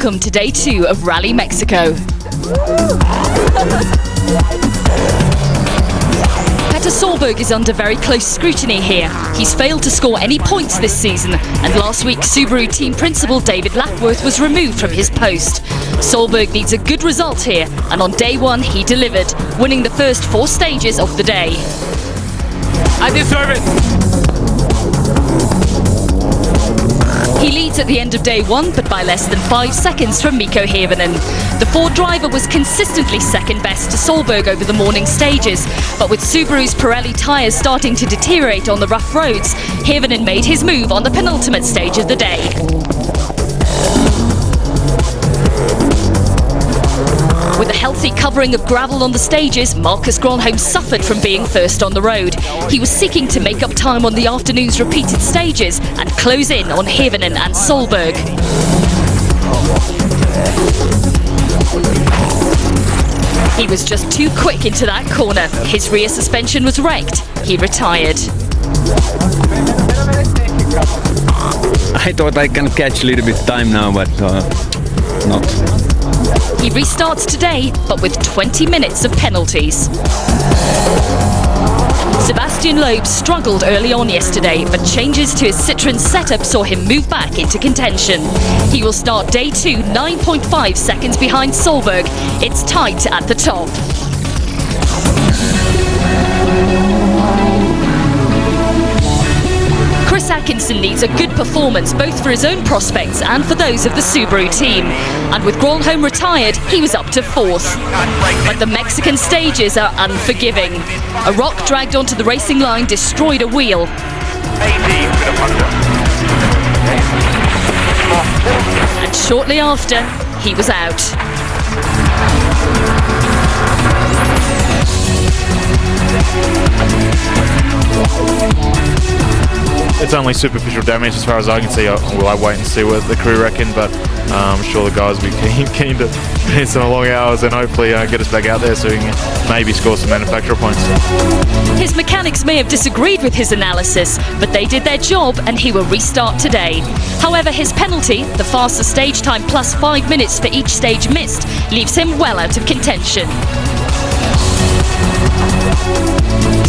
Welcome to day 2 of Rally Mexico. Petter Solberg is under very close scrutiny here. He's failed to score any points this season, and last week Subaru team principal David Lapworth was removed from his post. Solberg needs a good result here, and on day 1 he delivered, winning the first 4 stages of the day. I deserve it! He leads at the end of day 1, but by less than 5 seconds from Mikko Hirvonen. The Ford driver was consistently second best to Solberg over the morning stages, but with Subaru's Pirelli tyres starting to deteriorate on the rough roads, Hirvonen made his move on the penultimate stage of the day. With a healthy covering of gravel on the stages, Marcus Gronholm suffered from being first on the road. He was seeking to make up time on the afternoon's repeated stages and close in on Hirvonen and Solberg. He was just too quick into that corner. His rear suspension was wrecked. He retired. I thought I can catch a little bit time now, but not. He restarts today, but with 20 minutes of penalties. Sebastian Loeb struggled early on yesterday, but changes to his Citroën setup saw him move back into contention. He will start day 2 9.5 seconds behind Solberg. It's tight at the top. Chris Atkinson needs a good performance both for his own prospects and for those of the Subaru team. And with Gronholm retired, he was up to 4th. But the Mexican stages are unforgiving. A rock dragged onto the racing line destroyed a wheel. And shortly after, he was out. It's only superficial damage as far as I can see. Well, I wait and see what the crew reckon, but I'm sure the guys will be keen to spend some long hours and hopefully get us back out there so we can maybe score some manufacturer points. His mechanics may have disagreed with his analysis, but they did their job and he will restart today. However, his penalty, the faster stage time plus 5 minutes for each stage missed, leaves him well out of contention.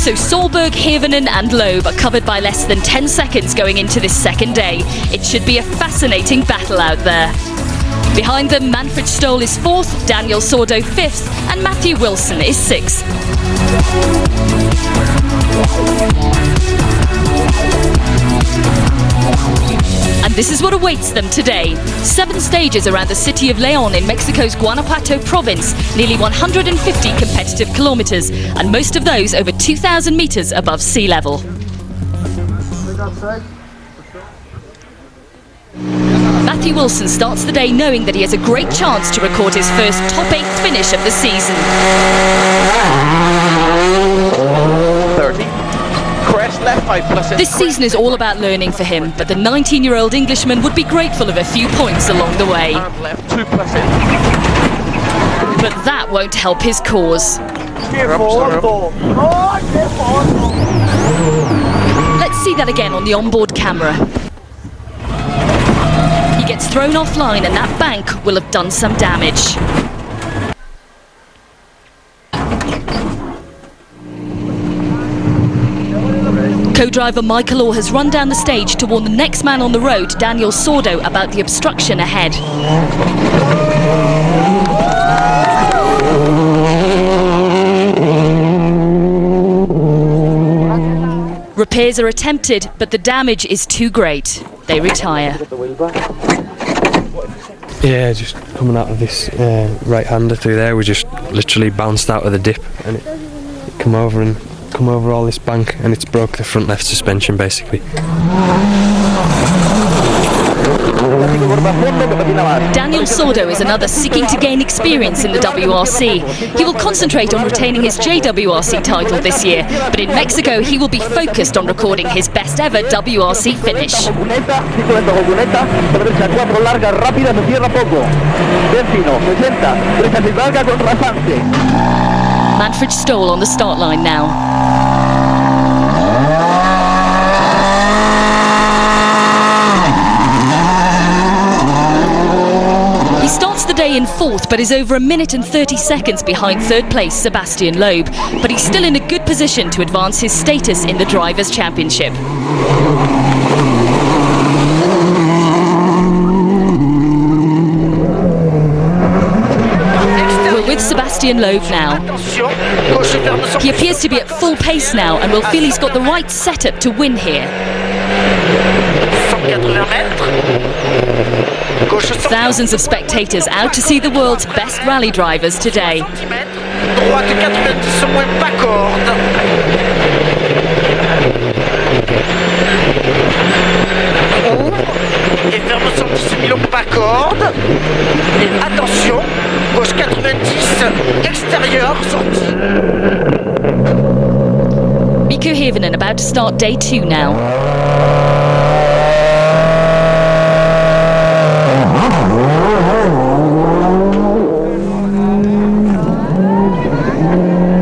So Solberg, Hirvonen and Loeb are covered by less than 10 seconds going into this second day. It should be a fascinating battle out there. Behind them, Manfred Stoll is 4th, Daniel Sordo 5th and Matthew Wilson is 6th. And this is what awaits them today. 7 stages around the city of León in Mexico's Guanajuato province, nearly 150 competitive kilometers, and most of those over 2,000 meters above sea level. Matthew Wilson starts the day knowing that he has a great chance to record his first top 8 finish of the season. 30. Left 5+. This season is all about learning for him, but the 19-year-old Englishman would be grateful of a few points along the way. Left 2+. But that won't help his cause. Let's see that again on the onboard camera. He gets thrown offline and that bank will have done some damage. Co-driver Michael Orr has run down the stage to warn the next man on the road, Daniel Sordo, about the obstruction ahead. Repairs are attempted, but the damage is too great. They retire. Yeah, just coming out of this right-hander through there, we just literally bounced out of the dip and it come over all this bank and it's broke the front left suspension basically. Daniel Sordo is another seeking to gain experience in the WRC. He will concentrate on retaining his JWRC title this year, but in Mexico he will be focused on recording his best ever WRC finish. Manfred Stoll on the start line now. in fourth, but is over 1 minute and 30 seconds behind third place Sebastian Loeb. But he's still in a good position to advance his status in the Drivers' Championship. We're with Sebastian Loeb now. He appears to be at full pace now and will feel he's got the right setup to win here. Thousands of spectators out to see the world's best rally drivers today. Et ferme 110 000 pas corde. Et attention, gauche 90, extérieur, sortie. Mikko Hirvonen about to start day 2 now.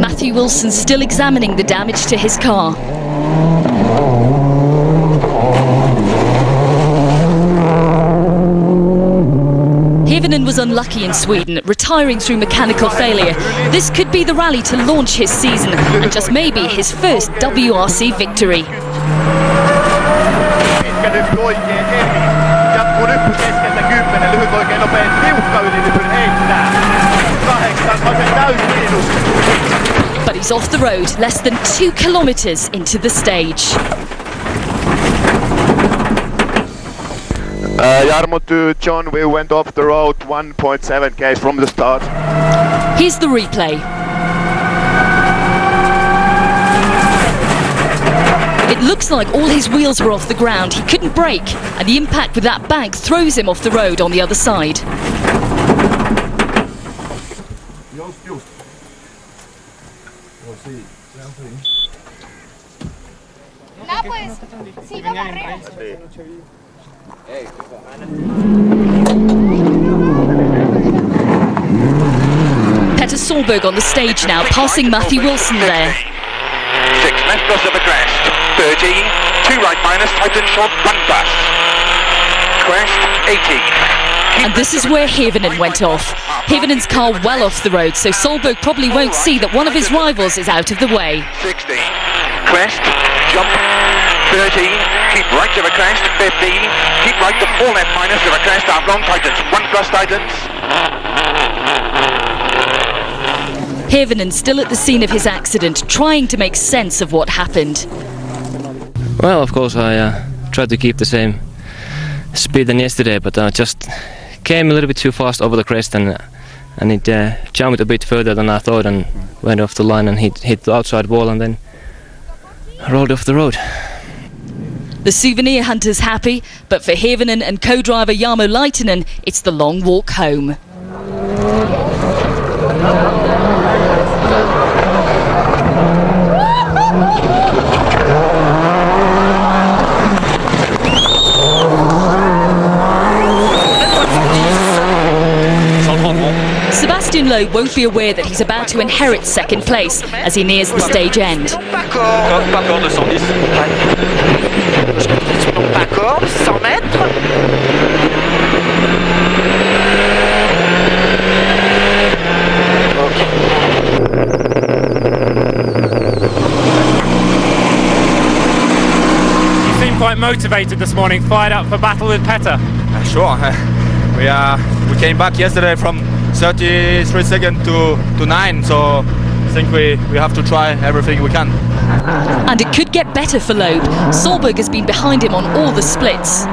Matthew Wilson still examining the damage to his car. Hirvonen was unlucky in Sweden, retiring through mechanical failure. This could be the rally to launch his season, and just maybe his first WRC victory. But he's off the road, less than 2 kilometers into the stage. Jarmo to John, we went off the road 1.7 km from the start. Here's the replay. It looks like all his wheels were off the ground. He couldn't brake, and the impact with that bank throws him off the road on the other side. Petter Solberg on the stage now, passing Matthew Wilson there. 6 left plus of a crest, 13, 2 right minus, tighten short, 1 plus. Crest, 18. And this is where Hirvonen went off. Hirvonen's car well off the road, so Solberg probably won't see that one of his rivals is out of the way. 16, crest, jump, 13, keep right of a crest, 15, keep right to 4 left minus of a crest, half long tightens, 1 plus tightens. Hirvonen still at the scene of his accident, trying to make sense of what happened. Well, of course I tried to keep the same speed than yesterday, but I just came a little bit too fast over the crest and it jumped a bit further than I thought and went off the line and hit the outside wall and then rolled off the road. The souvenir hunter's happy, but for Hirvonen and co-driver Jarmo Laitinen, it's the long walk home. Sebastian Loeb won't be aware that he's about to inherit second place as he nears the stage end. You seem quite motivated this morning, fired up for battle with Petter. Sure. We came back yesterday from 33 seconds to 9, so I think we have to try everything we can. And it could get better for Loeb. Solberg has been behind him on all the splits.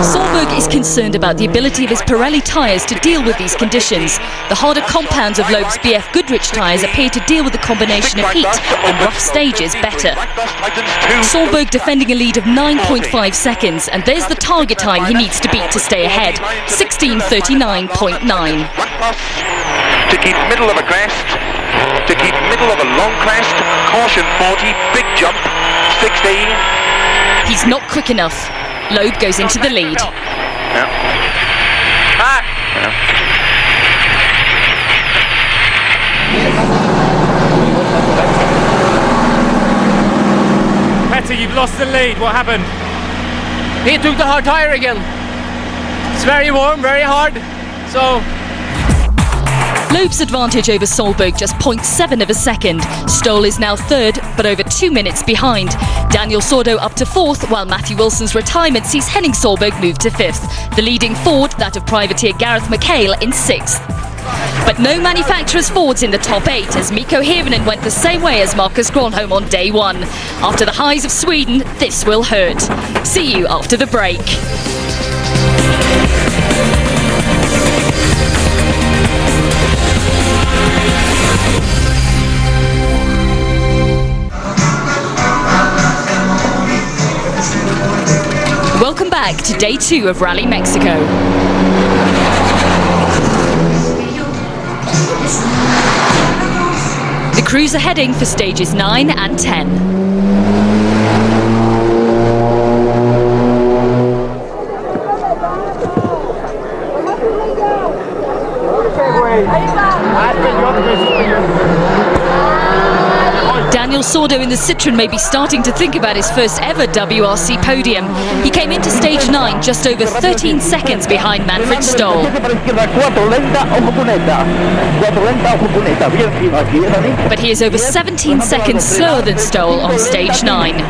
Solberg is concerned about the ability of his Pirelli tyres to deal with these conditions. The harder compounds of Loeb's BF Goodrich tyres appear to deal with the combination of heat and rough stages better. Solberg defending a lead of 9.5 seconds, and there's the target time he needs to beat to stay ahead, 16:39.9. To keep middle of a crest, to keep middle of a long crest, caution 40, big jump, 16. He's not quick enough. Loeb goes into the lead. Petter, you've lost the lead. What happened? he took the hard tire again. It's very warm, very hard. So Loeb's advantage over Solberg just 0.7 of a second. Stoll is now third, but over 2 minutes behind. Daniel Sordo up to fourth, while Matthew Wilson's retirement sees Henning Solberg move to fifth. The leading Ford, that of privateer Gareth McHale, in sixth. But no manufacturer's Fords in the top 8, as Mikko Hirvonen went the same way as Marcus Gronholm on day 1. After the highs of Sweden, this will hurt. See you after the break. Welcome back to day 2 of Rally Mexico. The crews are heading for stages 9 and 10. Daniel Sordo in the Citroën may be starting to think about his first ever WRC podium. He came into stage 9 just over 13 seconds behind Manfred Stoll. But he is over 17 seconds slower than Stoll on stage 9.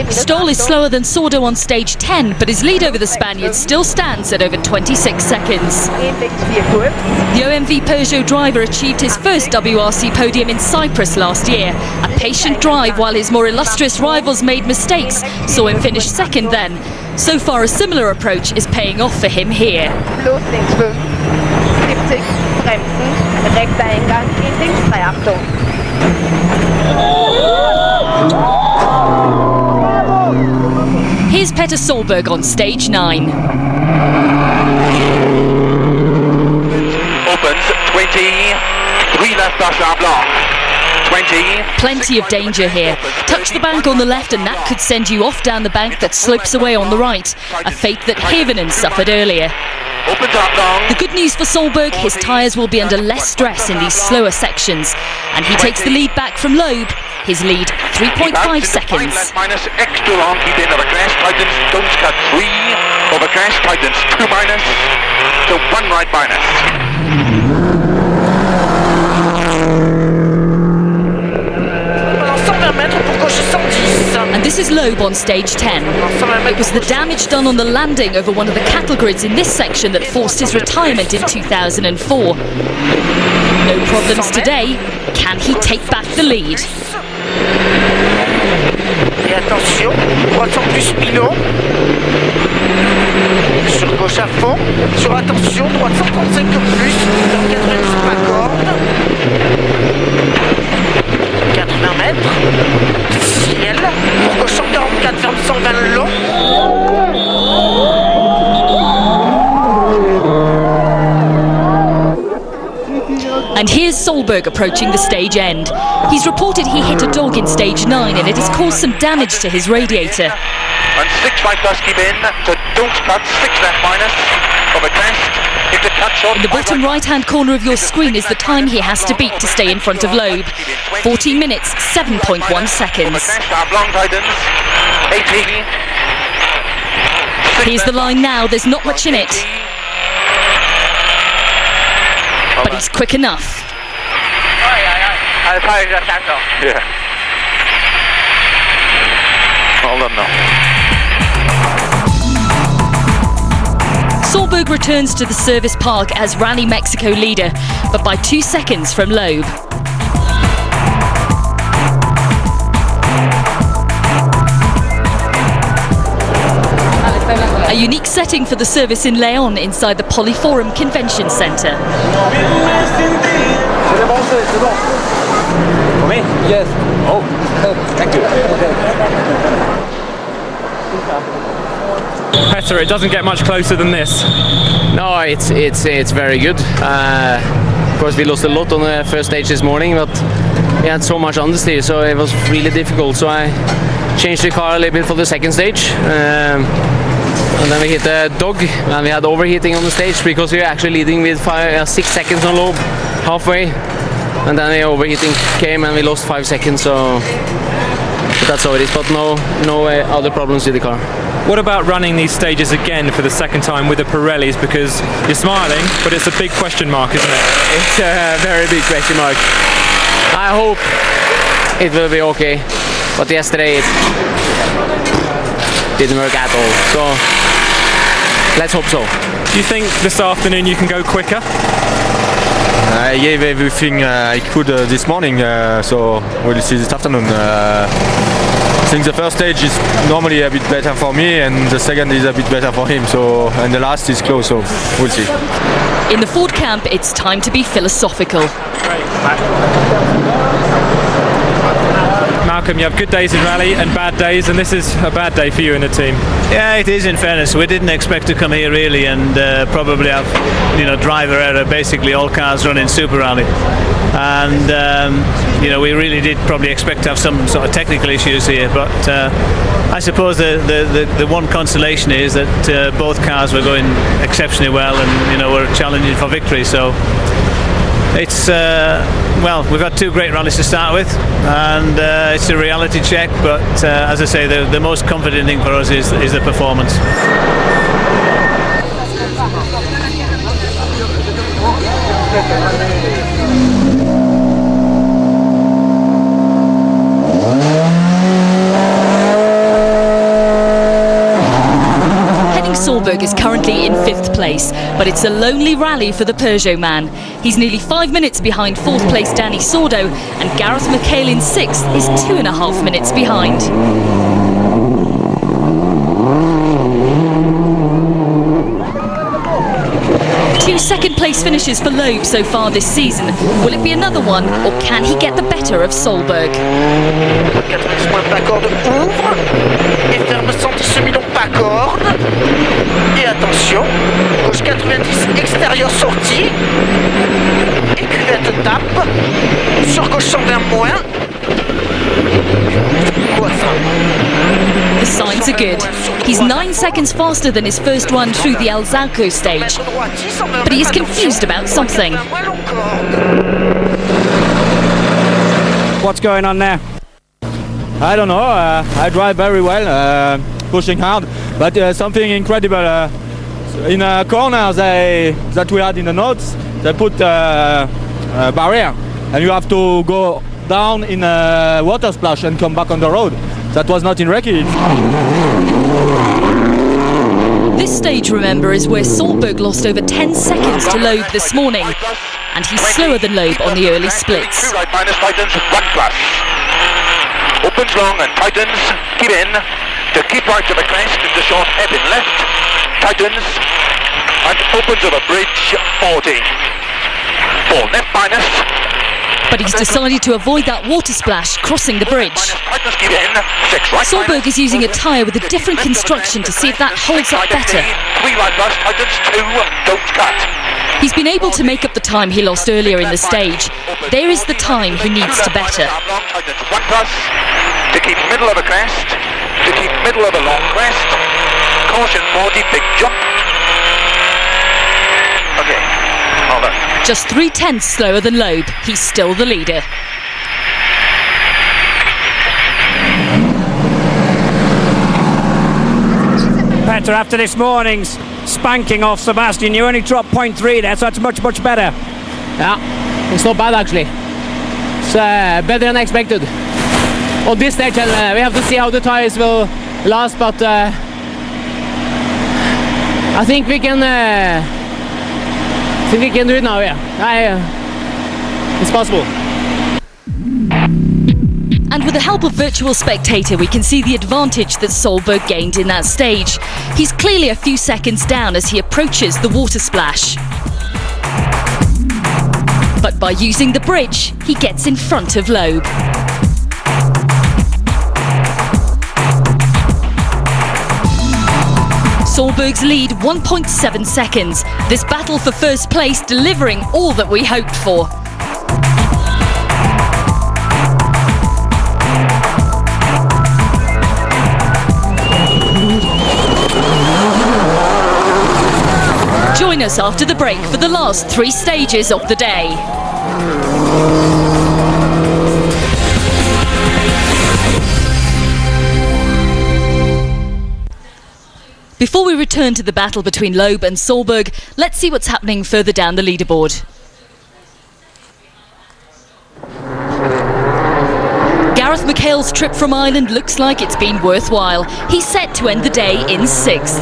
Stoll is slower than Sordo on stage 10, but his lead over the Spaniard still stands at over 26 seconds. The OMV Peugeot driver achieved his first WRC podium in Cyprus last year. A patient drive while his more illustrious rivals made mistakes saw him finish second then. So far, a similar approach is paying off for him here. Here's Petter Solberg on stage 9. Opens 20, 3 left Blanc, 20. Plenty of danger here. Touch the bank on the left and that could send you off down the bank that slopes away on the right, a fate that Hirvonen suffered earlier. The good news for Solberg, his tyres will be under less stress in these slower sections, and he takes the lead back from Loeb. His lead, 3.5 seconds. Minus extra long, keep in over crash tightens, don't cut 3, over crash tightens 2 minus, so 1 right minus. And this is Loeb on stage 10. It was the damage done on the landing over one of the cattle grids in this section that forced his retirement in 2004. No problems today. Can he take back the lead? Et attention, droite sans plus Pinot. Sur gauche à fond. Sur attention, droite 135 plus. Dans le 90 pas corde. 80 mètres. Ciel. Pour gauche 144, ferme 120 long. And here's Solberg approaching the stage end. He's reported he hit a dog in stage 9 and it has caused some damage to his radiator. And 6 right plus keep in, so don't cut, 6 left minus, over crest, hit the cut short. In the bottom right-hand corner of your screen is the time he has to beat to stay in front of Loeb. 14 minutes, 7.1 seconds. Here's the line now, there's not much in it. But he's quick enough. Yeah. Hold on now. Solberg returns to the service park as Rally Mexico leader, but by 2 seconds from Loeb. A unique setting for the service in León inside the Polyforum Convention Centre. For me? Yes. Oh, thank you. Petter, it doesn't get much closer than this. No, it's very good. Of course, we lost a lot on the first stage this morning, but we had so much understeer, so it was really difficult. So I changed the car a little bit for the second stage. And then we hit a dog, and we had overheating on the stage because we were actually leading with 6 seconds on lobe halfway, and then the overheating came and we lost 5 seconds. So but that's how it is. But no other problems with the car. What about running these stages again for the second time with the Pirellis? Because you're smiling, but it's a big question mark, isn't it? It's a very big question mark. I hope it will be okay, but yesterday it didn't work at all. So let's hope so. Do you think this afternoon you can go quicker? I gave everything I could this morning, so we'll see this afternoon. I think the first stage is normally a bit better for me, and the second is a bit better for him. So, and the last is close, so we'll see. In the Ford camp, it's time to be philosophical. Malcolm, you have good days in rally and bad days, and this is a bad day for you and the team. Yeah, it is. In fairness, we didn't expect to come here really, and probably have, driver error. Basically, all cars run in Super Rally, and we really did probably expect to have some sort of technical issues here. But I suppose the one consolation is that both cars were going exceptionally well, and were challenging for victory. So it's we've had 2 great rallies to start with, and it's a reality check. But as I say, the most comforting thing for us is the performance. Solberg is currently in 5th place, but it's a lonely rally for the Peugeot man. He's nearly 5 minutes behind 4th place Danny Sordo, and Gareth McHale in 6th is 2.5 minutes behind. 2 second-place finishes for Loeb so far this season. Will it be another one, or can he get the better of Solberg? 90 points pas corde ouvre et ferme 110 millions pas corde. Et attention, gauche 90 extérieur sortie. Et cuvette tape. Sur gauche 120 moins. The signs are good. He's 9 seconds faster than his first run through the El Zalco stage. But he is confused about something. What's going on there? I don't know. I drive very well, pushing hard, but something incredible. In a corner that we had in the notes, they put a barrier, and you have to go down in a water splash and come back on the road. That was not in recce. This stage, remember, is where Solberg lost over 10 seconds to Loeb this morning, and he's slower than Loeb on the early splits. Right minus tightens, 1+. Opens long and tightens, keep in, to keep right to the crest, into short hairpin left, tightens, and opens over bridge, 40. 4 left minus. But he's decided to avoid that water splash crossing the bridge. Solberg is using a tyre with a different construction to see if that holds up better. He's been able to make up the time he lost earlier in the stage. There is the time he needs to better. 1+, to keep middle of a crest, to keep middle of a long crest. Caution 40, big jump. Okay, hold on. Just 0.3 slower than Loeb, he's still the leader. Petter, after this morning's spanking off Sebastian, you only dropped 0.3 there, so that's much better. Yeah, it's not bad actually. It's better than expected. On this stage, we have to see how the tyres will last, but I think we can do it now, yeah. It's possible. And with the help of Virtual Spectator, we can see the advantage that Solberg gained in that stage. He's clearly a few seconds down as he approaches the water splash. But by using the bridge, he gets in front of Loeb. Solberg's lead 1.7 seconds. This battle for first place delivering all that we hoped for. join us after the break for the last 3 stages of the day. Before we return to the battle between Loeb and Solberg, let's see what's happening further down the leaderboard. Gareth McHale's trip from Ireland looks like it's been worthwhile. He's set to end the day in 6th.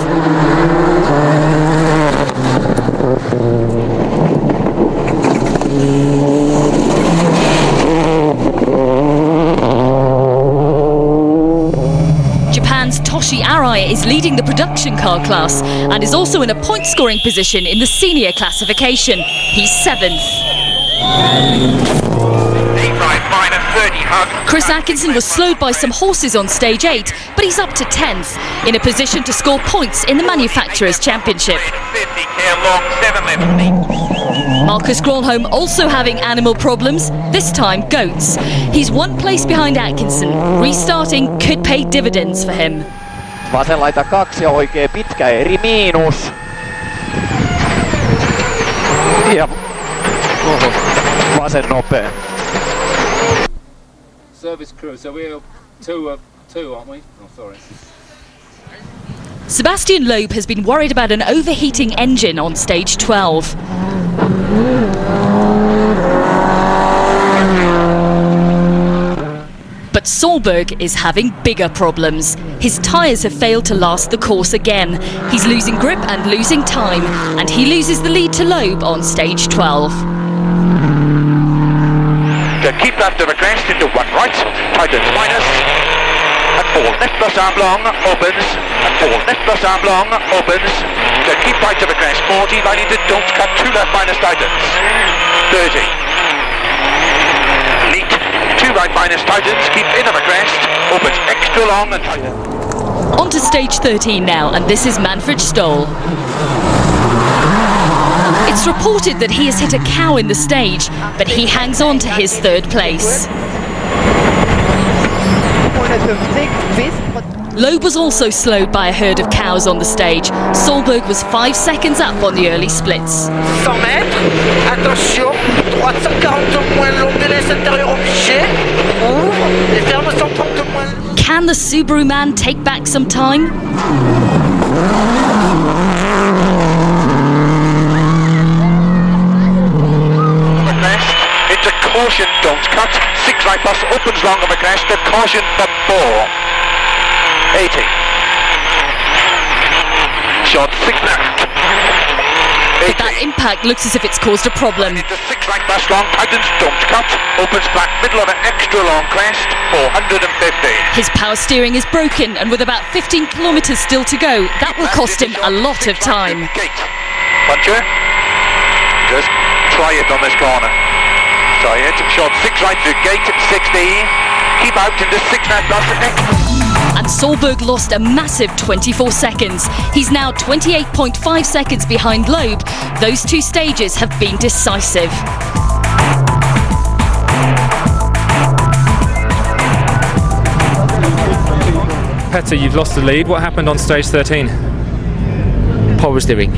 Japan's Toshi Arai is leading the production car class and is also in a point-scoring position in the senior classification. He's 7th. Chris Atkinson was slowed by some horses on stage 8, but he's up to 10th, in a position to score points in the Manufacturers' Championship. Marcus Gronholm also having animal problems, this time goats. He's 1 place behind Atkinson. Restarting could pay dividends for him. Vasen laita 2 oikein pitkä eri miinus. Ja vasen nopea. Service crew, so we're two, aren't we? Oh, sorry. Sebastian Loeb has been worried about an overheating engine on stage 12. But Solberg is having bigger problems. His tyres have failed to last the course again. He's losing grip and losing time, and he loses the lead to Loeb on stage 12. To keep after the crest into 1 right, tightens minus, and 4 left plus arm long, opens, and 4 left plus arm long, opens, to keep right to the crest, 40, line into don't cut 2 left minus tightens, 30, lead, 2 right minus tightens, keep in of the crest, opens extra long and tightens. On to stage 13 now, and this is Manfred Stoll. It's reported that he has hit a cow in the stage, but he hangs on to his 3rd place. Loeb was also slowed by a herd of cows on the stage. Solberg was 5 seconds up on the early splits. 100 mètres, attention, 340 moins long de laisse intérieur obligé, ouvre, et ferme 130 moins. Can the Subaru man take back some time? Into caution, don't cut, 6 right plus opens long on the crest, to caution for 4. 80. Short 6 left. 80. But that impact looks as if it's caused a problem. Into 6 right plus long, tightens, don't cut, opens back, middle of an extra long crest, 450. His power steering is broken, and with about 15 kilometres still to go, that will cost him a lot of time. Puncher, just try it on this corner. Try it, short 6 right to gate, 60, keep out into 6 left plus the next. And Solberg lost a massive 24 seconds. He's now 28.5 seconds behind Loeb. Those 2 stages have been decisive. Petter, you've lost the lead. What happened on stage 13? Power steering.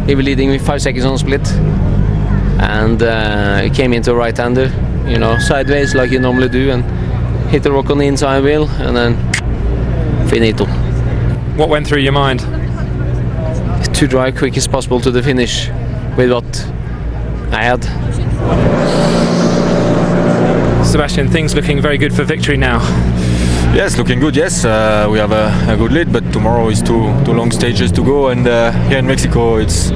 He was leading with 5 seconds on split, and he came into a right-hander, you know, sideways like you normally do, and hit the rock on the inside wheel, and then finito. What went through your mind? To drive quick as possible to the finish with what I had. Sebastian, things looking very good for victory now. Yes, looking good, yes. We have a good lead, but tomorrow is two long stages to go, and here in Mexico it's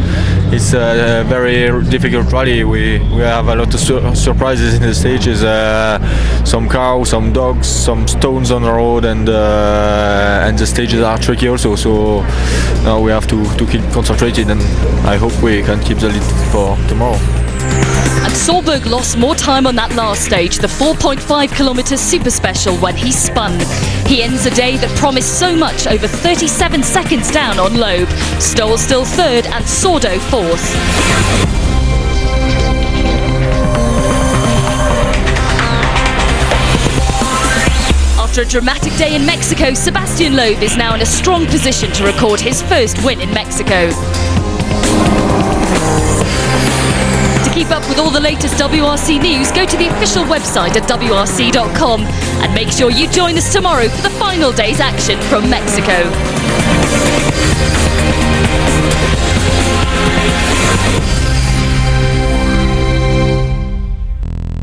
a very difficult rally. We have a lot of surprises in the stages, some cows, some dogs, some stones on the road, and the stages are tricky also, so now we have to keep concentrated, and I hope we can keep the lead for tomorrow. And Solberg lost more time on that last stage, the 4.5 kilometre super special, when he spun. He ends a day that promised so much, over 37 seconds down on Loeb. Stoll still 3rd and Sordo 4th. After a dramatic day in Mexico, Sebastian Loeb is now in a strong position to record his first win in Mexico. keep up with all the latest WRC news, go to the official website at WRC.com and make sure you join us tomorrow for the final day's action from Mexico.